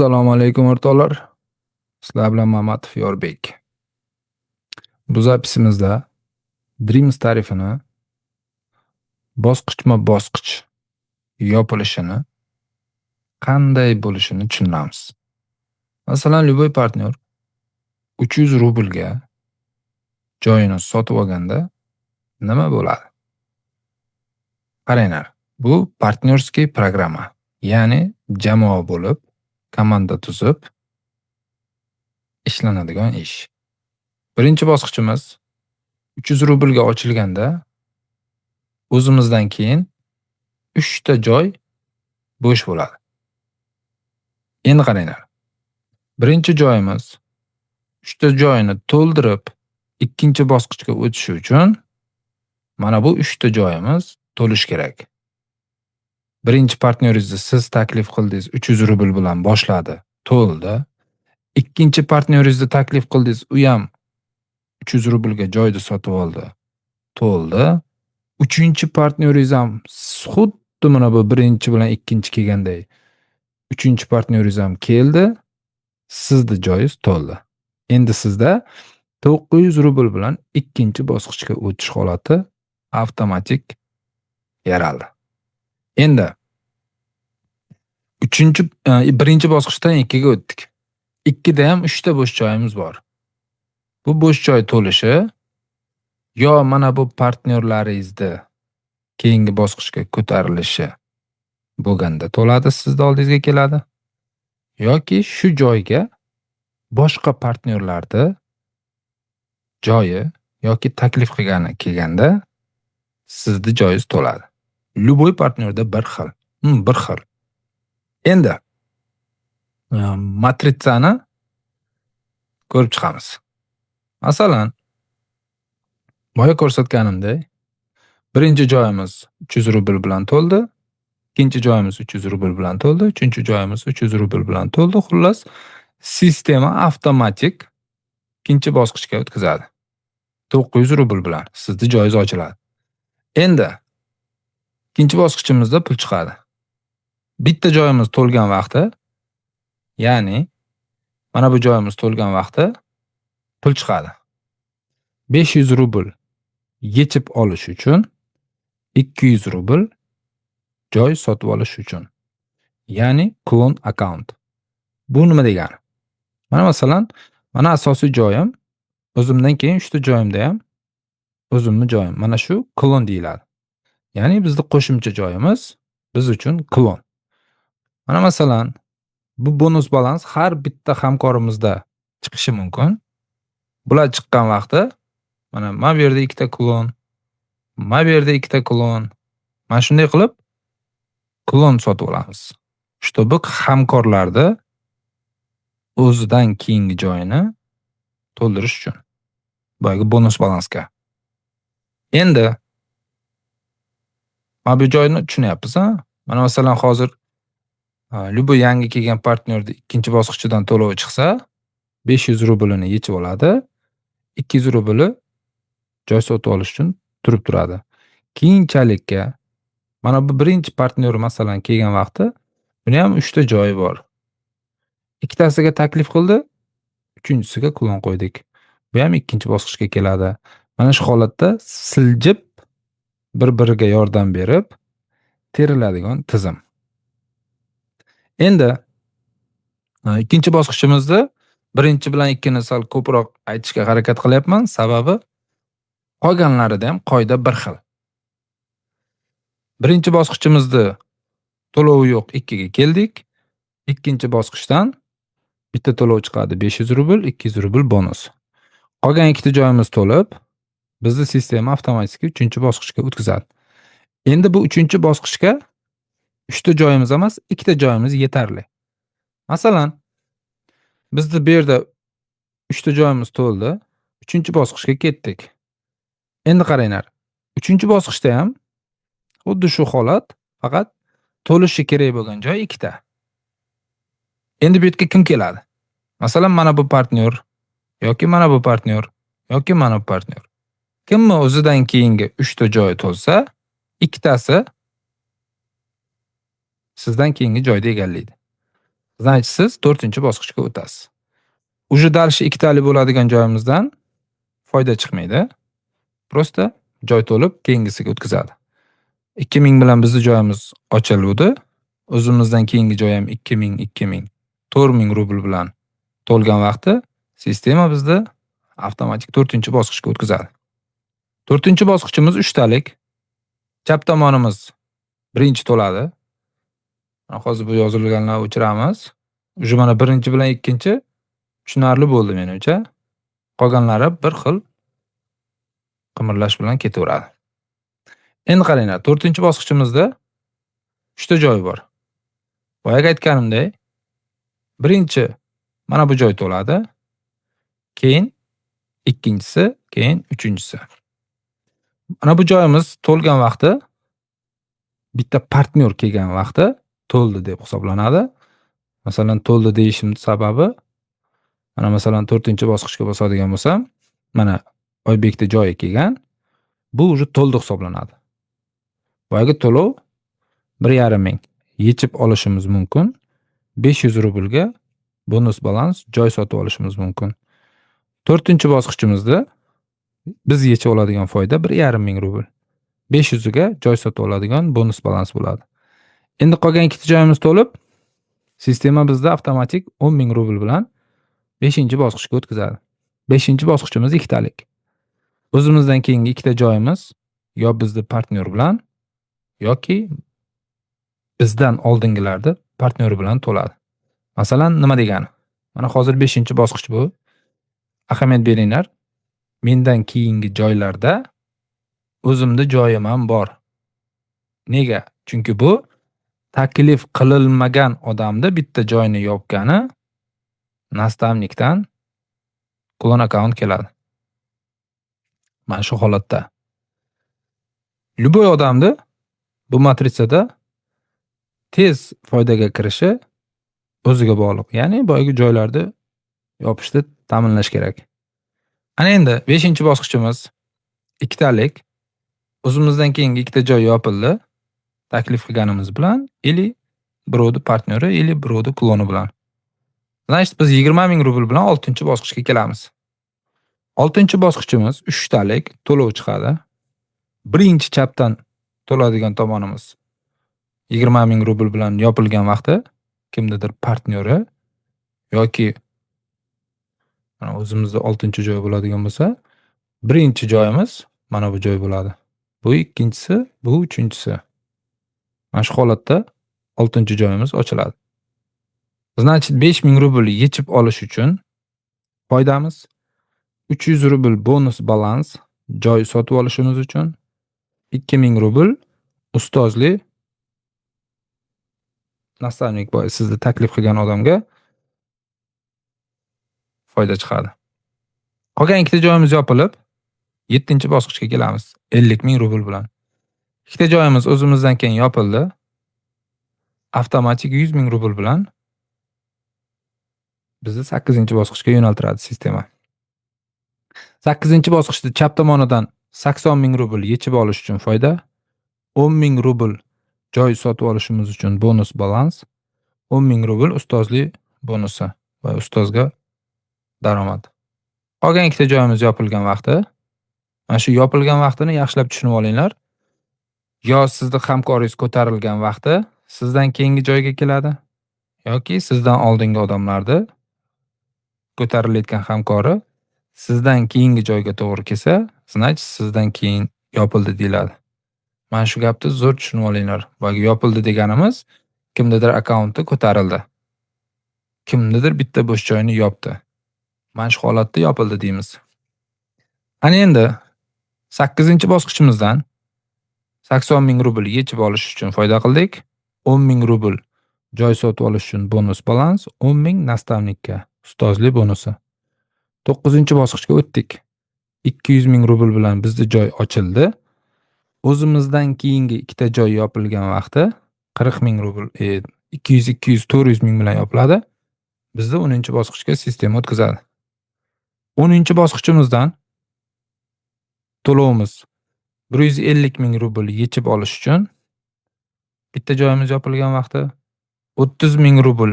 Assalomu alaykum o'rtoqlar. Sizlar bilan Mamatov Yorbek. Bu zapisimizda Dreams tarifini bosqichma-bosqich yopilishini, qanday bo'lishini tushunamiz. Masalan, любой partnyor 300 rublga joyini sotib olganda nima bo'ladi? Qaranglar, bu partnyorskiy programma, ya'ni jamoa bo'lib, komanda tuzib ishlanadigan ish. Birinchi bosqichimiz 300 rublga ochilganda o'zimizdan keyin 3 ta joy bo'sh bo'ladi. Endi qaranglar. Birinchi joyimiz 3 ta joyini to'ldirib, ikkinchi bosqichga o'tishi uchun mana bu 3 ta joyimiz to'lish kerak. Birinchi partnyoringizni siz taklif qildingiz, 300 rubl bilan boshladi, to'ldi. Ikkinchi partnyoringizni taklif qildingiz, u ham 300 rublga joyni sotib oldi, to'ldi. Uchinchi partnyoringiz ham xuddi mana bu birinchi bilan ikkinchi kelganday. Uchinchi partnyoringiz ham keldi, sizning joyingiz to'ldi. Endi sizda 900 rubl bilan ikkinchi bosqichga o'tish holati avtomatik yaraldi. Endi birinchi bosqichdan ikkiga o'tdik. Ikkida ham 3 ta bo'sh joyimiz bor. Bu bo'sh joy to'lishi yo mana bu partnyorlaringizni keyingi bosqichga ko'tarilishi bo'lganda to'ladi, sizning oldingizga keladi. Yoki shu joyga boshqa partnyorlarni joyi yoki taklif qilgani kelganda sizning joyingiz to'ladi. Любой partnyorda bir xil. Endi matritsani ko'rib chiqamiz. Masalan, boya ko'rsatganimdek, birinchi joyimiz 300 rubl bilan to'ldi, ikkinchi joyimiz 300 rubl bilan to'ldi, uchinchi joyimiz 300 rubl bilan to'ldi. Xullas, sistema avtomatik ikkinchi bosqichga o'tkazadi. 900 rubl bilan sizning joyingiz ochiladi. Endi ikkinchi bosqichimizda pul chiqadi. Bitta joyimiz to'lgan vaqti, ya'ni mana bu joyimiz to'lgan vaqti pul chiqadi. 500 rubl yechib olish uchun 200 rubl joy sotib olish uchun. Ya'ni klon account. Bu nima degani? Mana masalan, mana asosiy joyim, o'zimdan keyin 3 ta joyimda ham o'zimning joyim. Mana shu klon deyiladi. Ya'ni bizning qo'shimcha joyimiz biz uchun klon. Mana masalan, bu bonus balans har bitta hamkorimizda chiqishi mumkin. Bular chiqqan vaqtda mana bu yerda 2 ta klon, mana bu yerda 2 ta klon. Mana shunday qilib klon sotib olamiz. Чтобы hamkorlarda o'zidan keyingi joyini to'ldirish uchun. Boyagi bonus balansga. Endi mana bu joyni tushunyapsiz, ha? Mana masalan hozir любой yangi kelgan partnyorni ikkinchi bosqichidan to'lovi chiqsa, 500 rublini yechib oladi. 200 rubli joy sotib olish uchun turib turadi. Keyinchalikka mana bu birinchi partnyor masalan kelgan vaqti, buni ham 3 ta joyi bor. Ikkitasiga taklif qildi, uchinchisiga klon qo'ydik. Bu ham ikkinchi bosqichga keladi. Mana shu holatda siljib bir-biriga yordam berib teriladigan tizim. Endi ikkinchi bosqichimizda birinchi bilan ikkini sal ko'proq aytishga harakat qilyapman, sababi qolganlarida ham qoida bir xil. Birinchi bosqichimizda to'lovi yo'q 2 ga keldik. Ikkinchi bosqichdan bitta to'lov chiqadi 500 rubl, 200 rubl bonus. Qolgan ikkita joyimiz to'lib, bizning sistema avtomatik 3-bosqichga o'tkazadi. Endi bu 3-bosqichga 3 ta joyimiz emas, 2 ta joyimiz yetarli. Masalan, bizda bu yerda 3 ta joyimiz to'ldi, 3-bosqichga ketdik. Endi qaranglar, 3-bosqichda ham xuddi shu holat, faqat to'lishi kerak bo'lgan joy 2 ta. Endi bu yerga kim keladi? Masalan, mana bu partnyor yoki mana bu partnyor yoki mana bu partnyor. Kimmi o'zidan keyingi 3 ta joy to'lsa, ikkitasi sizdan keyingi joyda egallaydi. Значит, siz 4-bosqichga o'tasiz. Uje dalish ikkitali bo'ladigan joyimizdan foyda chiqmaydi. Prosta joy to'lib keyingisiga o'tkazadi. 2000 bilan bizning joyimiz ochiluvdi. O'zimizdan keyingi joy ham 2000, 4000 rubl bilan to'lgan vaqti sistema bizni avtomatik 4-bosqichga o'tkazadi. 4-bosqichimiz 3 talik. Chap tomonimiz birinchi to'ladi. Hozir bu yozilganlarni o'chiramiz. Uje mana birinchi bilan ikkinchi tushunarli bo'ldi menimcha. Qolganlari bir xil qimirlash bilan ketaveradi. Endi qaranglar, 4-bosqichimizda 3 ta joy bor. Boyaga aytganimdek, birinchi mana bu joy to'ladi. Keyin ikkinchisi, keyin uchinchisi. Mana bu joyimiz to'lgan vaqti bitta partnyor kelgan vaqti to'ldi deb hisoblanadi. Masalan, to'ldi deyishim sababi mana masalan 4-bosqichga bosadigan bo'lsam, mana Oybekda joyi kelgan. Bu uje to'ldi hisoblanadi. Boyagi to'lov 1,5 ming yechib olishimiz mumkin. 500 rublga bonus balans joy sotib olishimiz mumkin. 4-bosqichimizda biz yechib oladigan foyda 1,5 ming rubl. 500 ga joy sotib oladigan bonus balans bo'ladi. Endi qolgan ikkita joyimiz to'lib, sistema bizda avtomatik 10 ming rubl bilan 5-bosqichga o'tkazadi. 5-bosqichimiz ikkitalik. O'zimizdan keyingi ikkita joyimiz yo bizning partnyor bilan yoki bizdan oldingilarda partnyori bilan to'ladi. Masalan, nima degani? Mana hozir 5-bosqich bu. Ahamiyat beringlar. Mendan keyingi joylarda o'zimda joyim ham bor. Nega? Chunki bu taklif qilinmagan odamda bitta joyni yopgani nastavnikdan klon akkaunt keladi. Mana shu holatda. Любой odamni bu matritsada tez foydaga kirishi o'ziga bog'liq. Ya'ni boyagi joylarda yopishni ta'minlash kerak. Ana endi 5-bosqichimiz ikkitalik. O'zimizdan keyingi ikkita joy yopildi. Taklif qilganimiz bilan ili birovning partnyori ili birovning kloni bilan. Значит, biz 20 ming rubl bilan 6-bosqichga kelamiz. 6-bosqichimiz 3 talik to'lov chiqadi. Birinchi chapdan to'ladigan tomonimiz 20 ming rubl bilan yopilgan vaqti kimdadir partnyori yoki mana o'zimizda 6-joy bo'ladigan bo'lsa, birinchi joyimiz mana bu joy bo'ladi. Bu ikkinchisi, bu uchinchisi. Mana shu holatda 6-joyimiz ochiladi. Значит, 5000 rubl yechib olish uchun foydamiz 300 rubl bonus balans joy sotib olishimiz uchun 2000 rubl ustozlik nastavnik boy sizni taklif qilgan odamga foyda chiqadi. Qolgan ikkita joyimiz yopilib, 7-bosqichga kelamiz 50 ming rubl bilan. Ikkita joyimiz o'zimizdan keyin yopildi. Avtomatik 100 ming rubl bilan bizni 8-bosqichga yo'naltiradi sistema. 8-bosqichda chap tomonidan 80 ming rubl yechib olish uchun foyda, 10 ming rubl joy sotib olishimiz uchun bonus balans, 10 ming rubl ustozlik bonusi va ustozga daromad. Qolgan ikkita joyimiz yopilgan vaqti, mana shu yopilgan vaqtini yaxshilab tushunib olinglar. Yo sizning hamkoringiz ko'tarilgan vaqti sizdan keyingi joyga keladi, yoki sizdan oldingi odamlarni ko'tarilayotgan hamkori sizdan keyingi joyga to'g'ri kelsa, значит sizdan keyin yopildi deyiladi. Mana shu gapni zo'r tushunib olinglar. Boyagi yopildi deganimiz kimdadir akkaunti ko'tarildi. Kimdadir bitta bo'sh joyni yopdi. Mana shu holatda yopildi deymiz. Ana endi 8-bosqichimizdan 80 ming rubl yechib olish uchun foyda qildik. 10 ming rubl joy sotib olish uchun bonus balans, 10 ming nastavnikka ustozlik bonusi. 9-bosqichga o'tdik. 200 ming rubl bilan bizning joy ochildi. O'zimizdan keyingi ikkita joy yopilgan vaqti 40 ming rubl, 200, 400 ming bilan yopiladi. Bizni 10-bosqichga sistema o'tkazadi. 10-bosqichimizdan to'lovimiz 150 ming rubl yechib olish uchun bitta joyimiz yopilgan vaqti 30 ming rubl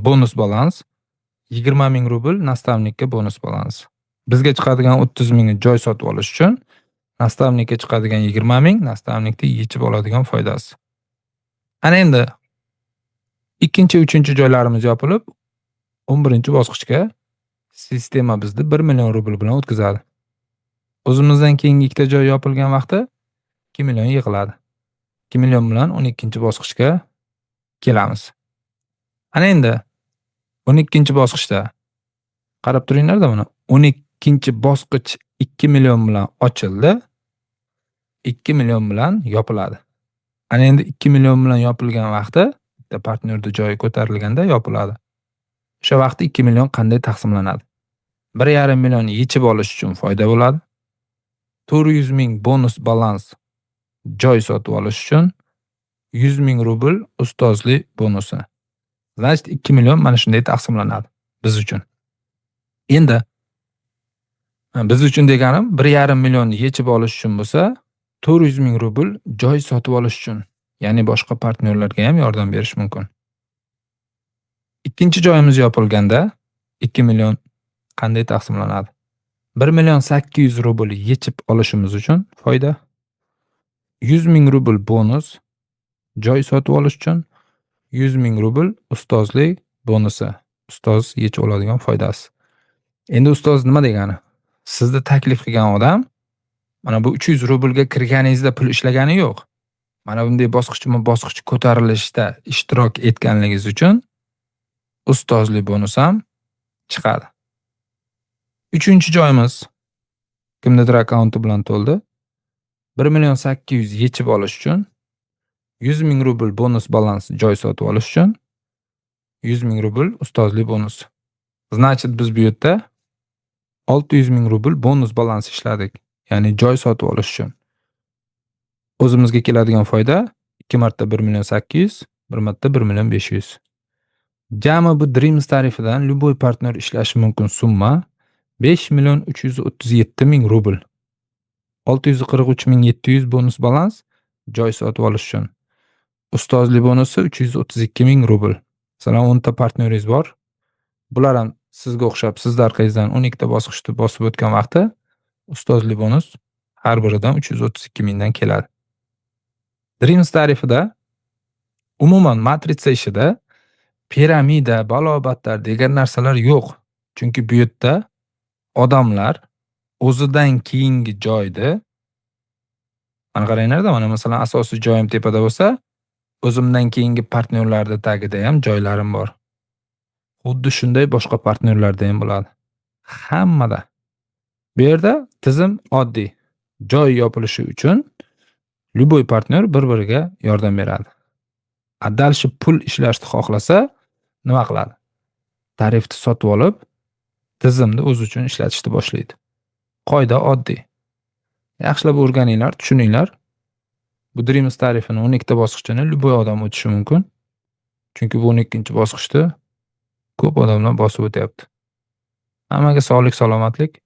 bonus balans, 20 ming rubl nastavnikka bonus balans. Bizga chiqadigan 30 mingni joy sotib olish uchun nastavnikka chiqadigan 20 ming nastavnikda yechib oladigan foydasi. Ana endi ikkinchi, uchinchi joylarimiz yopilib, 11-bosqichga sistema bizni 1 million rubl bilan o'tkazadi. O'zimizdan keyingi ikkita joy yopilgan vaqtda 2 million yig'iladi. 2 million bilan 12-bosqichga kelamiz. Ana endi 12-bosqichda qarab turinglar-da mana 12-bosqich 2 million bilan ochildi. 2 million bilan yopiladi. Ana endi 2 million bilan yopilgan vaqtda bitta partnyorda joyi ko'tarilganda yopiladi. O'sha vaqtda 2 million qanday taqsimlanadi? 1,5 million yechib olish uchun foyda bo'ladi. 400 ming bonus balans joy sotib olish uchun 100 ming rubl ustozlik bonusi. Значит 2 million mana shunday taqsimlanadi biz uchun. Endi biz uchun deganim 1,5 million yechib olish uchun bo'lsa, 400 ming rubl joy sotib olish uchun, ya'ni boshqa partnyorlarga ham yordam berish mumkin. Ikkinchi joyimiz yopilganda 2 million qanday taqsimlanadi? 1 million 800 rubl yechib olishimiz uchun foyda, 100 ming rubl bonus joy sotib olish uchun, 100 ming rubl ustozlik bonusi, ustoz yechib oladigan foydasi. Endi ustoz nima degani? Sizni taklif qilgan odam mana bu 300 rublga kirganingizda pul ishlagani yo'q. Mana bunday bosqichma-bosqich ko'tarilishda ishtirok etganligingiz uchun ustozlik bonus ham chiqadi. 3-joyimiz kimnidir akkaunti bilan to'ldi. 1 million 800 yechib olish uchun 100 ming rubl bonus balans joy sotib olish uchun 100 ming rubl ustozlik bonus. Значит biz bu yerda 600 ming rubl bonus balans ishladik. Ya'ni joy sotib olish uchun. O'zimizga keladigan foyda 2 marta 1 million 800, 1 marta 1 million 500. Jami bu Dreams tarifidan любой partner ishlashi mumkin summa 5 million 337 ming rubl. 643 ming 700 bonus balans joy sotib olish uchun. Ustozlik bonusi 332 ming rubl. Masalan 10 ta partneringiz bor. Bular ham sizga o'xshab siz orqangizdan 12 ta bosqichni bosib o'tgan vaqtda ustozlik bonus har biridan 332 mingdan keladi. Dreams tarifida umuman matritsa ishida piramida, balobatlar degan narsalar yo'q. Chunki bu yerda odamlar o'zidan keyingi joyda mana qaranglar-da, mana masalan asosiy joyim tepada bo'lsa, o'zimdan keyingi partnyorlarda tagida ham joylarim bor. Xuddi shunday boshqa partnyorlarda ham bo'ladi. Hammada. Bu yerda tizim oddiy. Joy yopilishi uchun любой partnyor bir-biriga yordam beradi. Dальше pul ishlashni xohlasa nima qiladi? Tarifni sotib olib, tizimni o'z uchun ishlatishni boshlaydi. Qoida oddiy. Yaxshilab o'rganinglar, tushuninglar. Bu Dreams tarifini 12 ta bosqichini любой odam o'tishi mumkin. Chunki bu 12-bosqichda ko'p odamlar bosib o'tyapti. Hammaga sog'lik, salomatlik.